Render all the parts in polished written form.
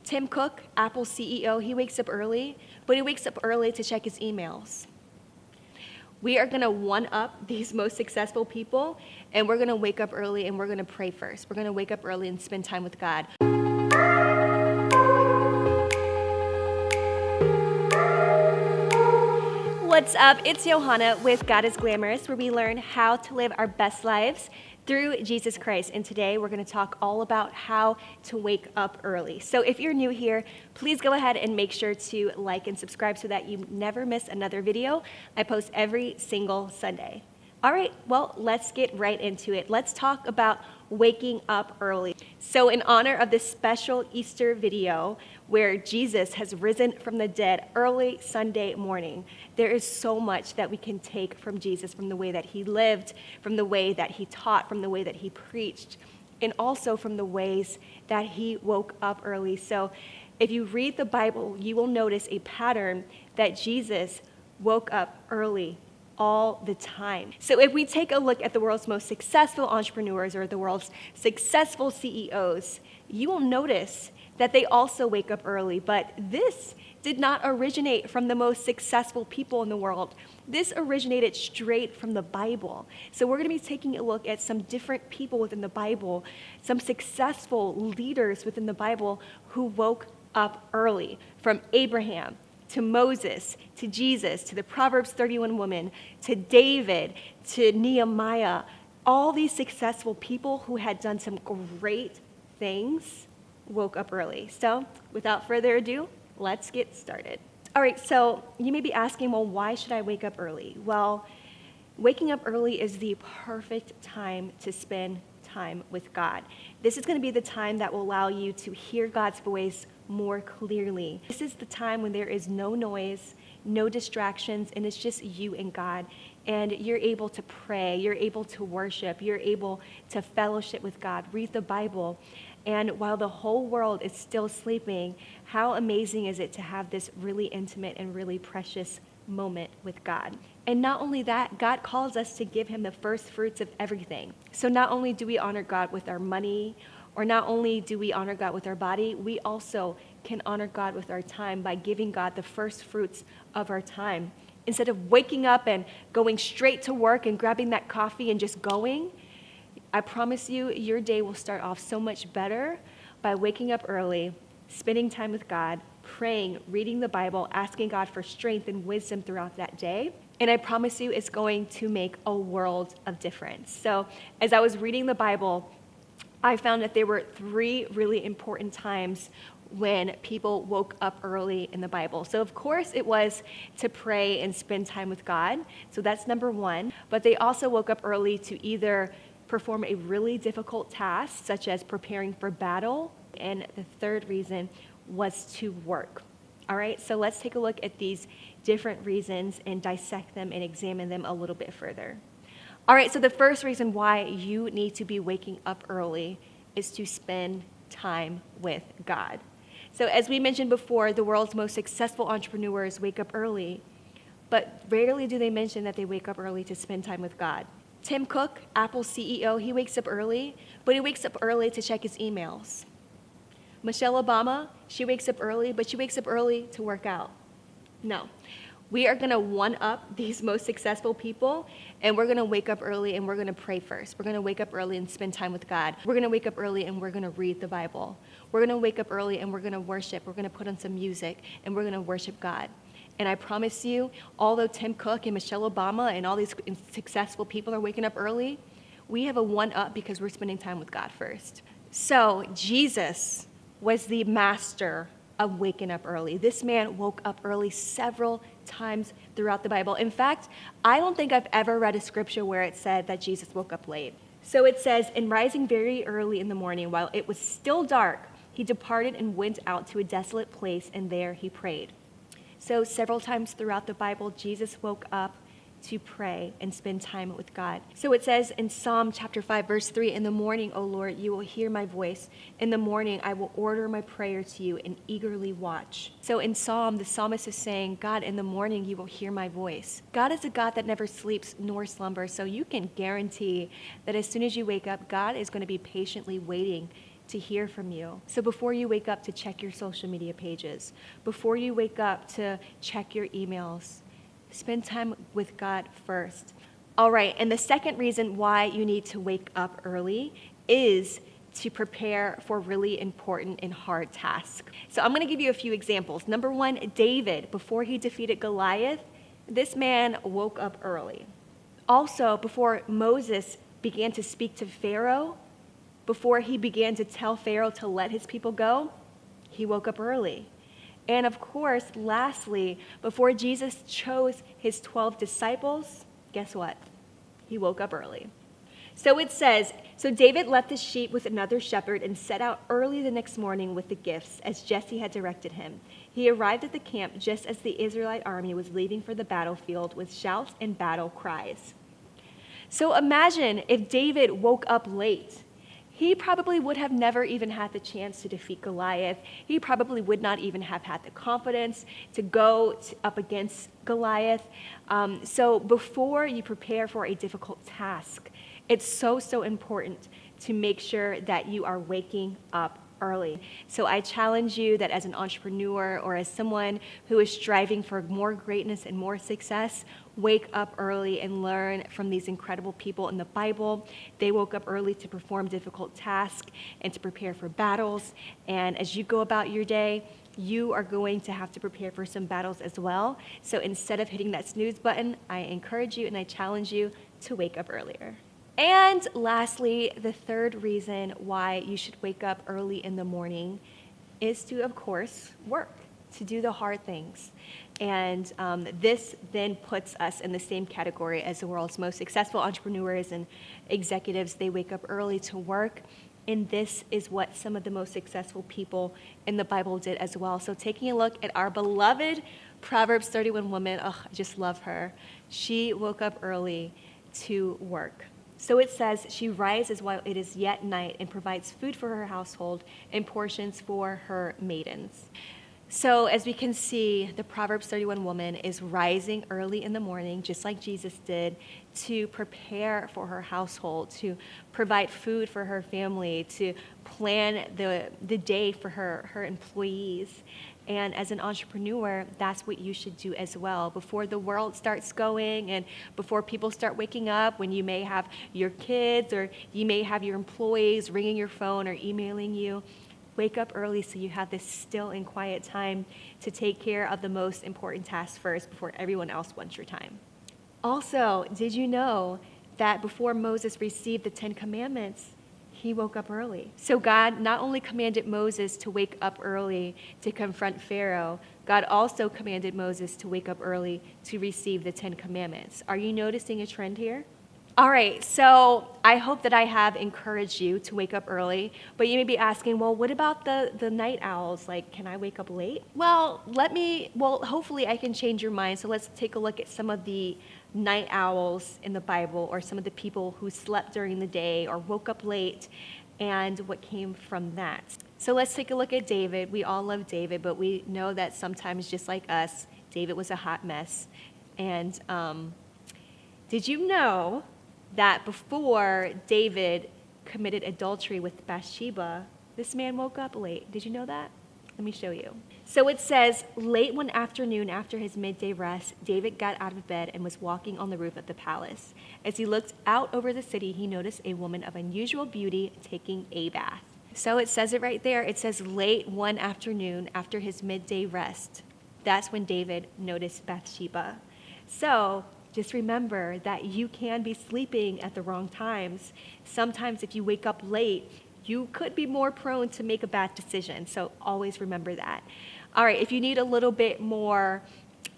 Tim Cook, Apple CEO, he wakes up early, but he wakes up early to check his emails. We are going to one-up these most successful people, and we're going to wake up early and we're going to pray first. We're going to wake up early and spend time with God. What's up? It's Johanna with God is Glamorous, where we learn how to live our best lives through Jesus Christ. And today we're going to talk all about how to wake up early. So if you're new here, please go ahead and make sure to like and subscribe so that you never miss another video. I post every single Sunday. All right, well, let's get right into it. Let's talk about waking up early. So in honor of this special Easter video where Jesus has risen from the dead early Sunday morning, there is so much that we can take from Jesus, from the way that he lived, from the way that he taught, from the way that he preached, and also from the ways that he woke up early. So if you read the Bible, you will notice a pattern that Jesus woke up early all the time. So if we take a look at the world's most successful entrepreneurs or the world's successful CEOs, you will notice that they also wake up early. But this did not originate from the most successful people in the world. This originated straight from the Bible. So we're going to be taking a look at some different people within the Bible, some successful leaders within the Bible who woke up early, from Abraham to Moses, to Jesus, to the Proverbs 31 woman, to David, to Nehemiah. All these successful people who had done some great things woke up early. So without further ado, let's get started. All right, so you may be asking, well, why should I wake up early? Well, waking up early is the perfect time to spend time with God. This is going to be the time that will allow you to hear God's voice more clearly. This is the time when there is no noise, no distractions, and it's just you and God. And you're able to pray, you're able to worship, you're able to fellowship with God, read the Bible. And while the whole world is still sleeping, how amazing is it to have this really intimate and really precious moment with God? And not only that, God calls us to give him the first fruits of everything. So not only do we honor God with our money, or not only do we honor God with our body, we also can honor God with our time by giving God the first fruits of our time. Instead of waking up and going straight to work and grabbing that coffee and just going, I promise you, your day will start off so much better by waking up early, spending time with God, praying, reading the Bible, asking God for strength and wisdom throughout that day. And I promise you, it's going to make a world of difference. So as I was reading the Bible, I found that there were 3 really important times when people woke up early in the Bible. So of course it was to pray and spend time with God. So that's number 1. But they also woke up early to either perform a really difficult task, such as preparing for battle. And the 3rd reason was to work. All right, so let's take a look at these different reasons and dissect them and examine them a little bit further. All right, so the first reason why you need to be waking up early is to spend time with God. So as we mentioned before, the world's most successful entrepreneurs wake up early, but rarely do they mention that they wake up early to spend time with God. Tim Cook, Apple CEO, he wakes up early, but he wakes up early to check his emails. Michelle Obama, she wakes up early, but she wakes up early to work out. No. We are going to one-up these most successful people, and we're going to wake up early and we're going to pray first. We're going to wake up early and spend time with God. We're going to wake up early and we're going to read the Bible. We're going to wake up early and we're going to worship. We're going to put on some music and we're going to worship God. And I promise you, although Tim Cook and Michelle Obama and all these successful people are waking up early, we have a one-up because we're spending time with God first. So Jesus was the master of waking up early. This man woke up early several times throughout the Bible. In fact, I don't think I've ever read a scripture where it said that Jesus woke up late. So it says, "And rising very early in the morning, while it was still dark, he departed and went out to a desolate place, and there he prayed." So several times throughout the Bible, Jesus woke up to pray and spend time with God. So it says in Psalm chapter 5, verse 3, "In the morning, O Lord, you will hear my voice. In the morning, I will order my prayer to you and eagerly watch." So in Psalm, the psalmist is saying, God, in the morning, you will hear my voice. God is a God that never sleeps nor slumbers. So you can guarantee that as soon as you wake up, God is going to be patiently waiting to hear from you. So before you wake up to check your social media pages, before you wake up to check your emails, spend time with God first. All right, and the second reason why you need to wake up early is to prepare for really important and hard tasks. So I'm going to give you a few examples. Number one, David, before he defeated Goliath, this man woke up early. Also, before Moses began to speak to Pharaoh, before he began to tell Pharaoh to let his people go, he woke up early. And of course, lastly, before Jesus chose his 12 disciples, guess what? He woke up early. So it says, so David left his sheep with another shepherd and set out early the next morning with the gifts, as Jesse had directed him. He arrived at the camp just as the Israelite army was leaving for the battlefield with shouts and battle cries. So imagine if David woke up late. He probably would have never even had the chance to defeat Goliath. He probably would not even have had the confidence to go up against Goliath. So before you prepare for a difficult task, it's so important to make sure that you are waking up early. So I challenge you that as an entrepreneur or as someone who is striving for more greatness and more success, wake up early and learn from these incredible people in the Bible. They woke up early to perform difficult tasks and to prepare for battles. And as you go about your day, you are going to have to prepare for some battles as well. So instead of hitting that snooze button, I encourage you and I challenge you to wake up earlier. And lastly, the third reason why you should wake up early in the morning is to, of course, work, to do the hard things. And this then puts us in the same category as the world's most successful entrepreneurs and executives. They wake up early to work. And this is what some of the most successful people in the Bible did as well. So taking a look at our beloved Proverbs 31 woman, I just love her. She woke up early to work. So it says, she rises while it is yet night and provides food for her household and portions for her maidens. So as we can see, the Proverbs 31 woman is rising early in the morning, just like Jesus did, to prepare for her household, to provide food for her family, to plan the day for her employees. And as an entrepreneur, that's what you should do as well. Before the world starts going and before people start waking up, when you may have your kids or you may have your employees ringing your phone or emailing you, wake up early so you have this still and quiet time to take care of the most important tasks first before everyone else wants your time. Also, did you know that before Moses received the 10 Commandments, he woke up early? So God not only commanded Moses to wake up early to confront Pharaoh, God also commanded Moses to wake up early to receive the 10 Commandments. Are you noticing a trend here? All right, so I hope that I have encouraged you to wake up early, but you may be asking, well, what about the night owls? Like, can I wake up late? Well, hopefully I can change your mind. So let's take a look at some of the night owls in the Bible, or some of the people who slept during the day or woke up late, and what came from that. So let's take a look at David. We all love David, but we know that sometimes, just like us, David was a hot mess. And did you know that before David committed adultery with Bathsheba, this man woke up late? Did you know that? Let me show you. So it says, late one afternoon after his midday rest, David got out of bed and was walking on the roof of the palace. As he looked out over the city, he noticed a woman of unusual beauty taking a bath. So it says it right there. It says late one afternoon after his midday rest. That's when David noticed Bathsheba. So just remember that you can be sleeping at the wrong times. Sometimes if you wake up late, you could be more prone to make a bad decision. So always remember that. All right, if you need a little bit more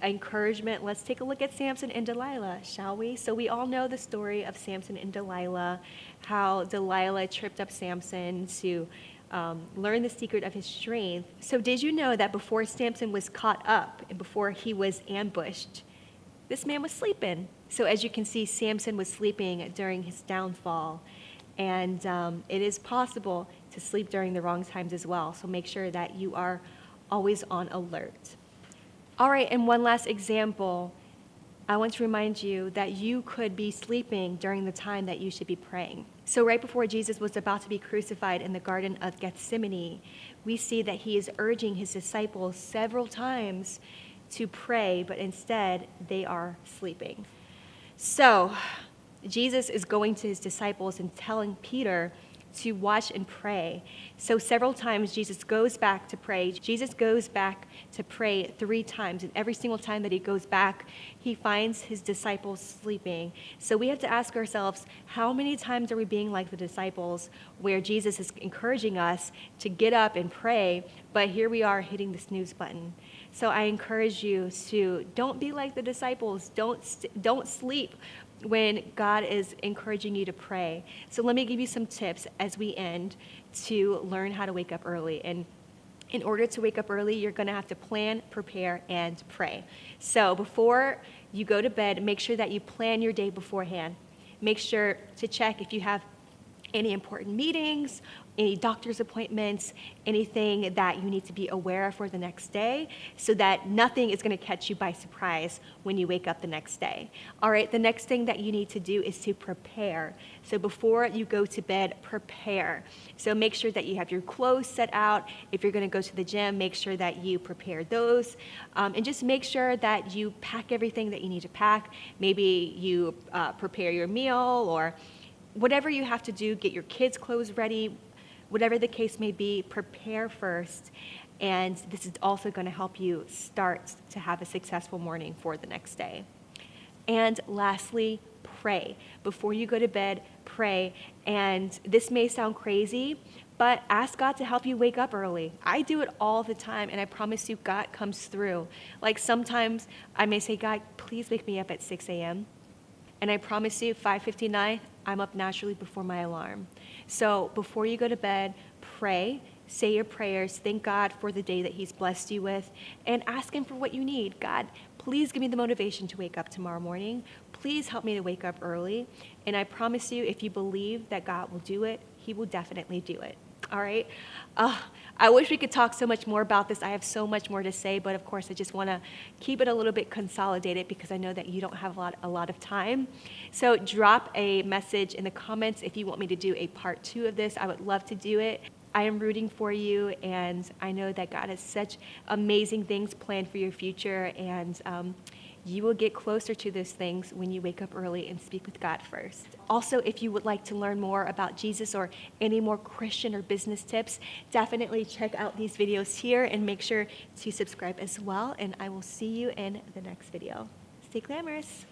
encouragement, let's take a look at Samson and Delilah, shall we? So we all know the story of Samson and Delilah, how Delilah tripped up Samson to learn the secret of his strength. So did you know that before Samson was caught up and before he was ambushed, this man was sleeping? So as you can see, Samson was sleeping during his downfall. And it is possible to sleep during the wrong times as well. So make sure that you are always on alert. All right, and one last example. I want to remind you that you could be sleeping during the time that you should be praying. So right before Jesus was about to be crucified in the Garden of Gethsemane, we see that he is urging his disciples several times to pray, but instead they are sleeping. So Jesus is going to his disciples and telling Peter to watch and pray. So several times Jesus goes back to pray. Jesus goes back to pray 3 times. And every single time that he goes back, he finds his disciples sleeping. So we have to ask ourselves, how many times are we being like the disciples where Jesus is encouraging us to get up and pray, but here we are hitting the snooze button? So I encourage you to don't be like the disciples. Don't sleep when God is encouraging you to pray. So let me give you some tips as we end to learn how to wake up early. And in order to wake up early, you're going to have to plan, prepare, and pray. So before you go to bed, make sure that you plan your day beforehand. Make sure to check if you have any important meetings, any doctor's appointments, anything that you need to be aware of for the next day, so that nothing is going to catch you by surprise when you wake up the next day. All right, the next thing that you need to do is to prepare. So before you go to bed, prepare. So make sure that you have your clothes set out. If you're going to go to the gym, make sure that you prepare those. And just make sure that you pack everything that you need to pack. Maybe you prepare your meal, or whatever you have to do, get your kids' clothes ready. Whatever the case may be, prepare first. And this is also going to help you start to have a successful morning for the next day. And lastly, pray. Before you go to bed, pray. And this may sound crazy, but ask God to help you wake up early. I do it all the time, and I promise you, God comes through. Like sometimes I may say, God, please wake me up at 6 a.m. And I promise you, 5:59, I'm up naturally before my alarm. So before you go to bed, pray, say your prayers, thank God for the day that he's blessed you with, and ask him for what you need. God, please give me the motivation to wake up tomorrow morning. Please help me to wake up early. And I promise you, if you believe that God will do it, he will definitely do it. All right? I wish we could talk so much more about this. I have so much more to say, but of course, I just want to keep it a little bit consolidated because I know that you don't have a lot of time. So drop a message in the comments if you want me to do a part 2 of this. I would love to do it. I am rooting for you, and I know that God has such amazing things planned for your future, and you will get closer to those things when you wake up early and speak with God first. Also, if you would like to learn more about Jesus or any more Christian or business tips, definitely check out these videos here and make sure to subscribe as well. And I will see you in the next video. Stay glamorous.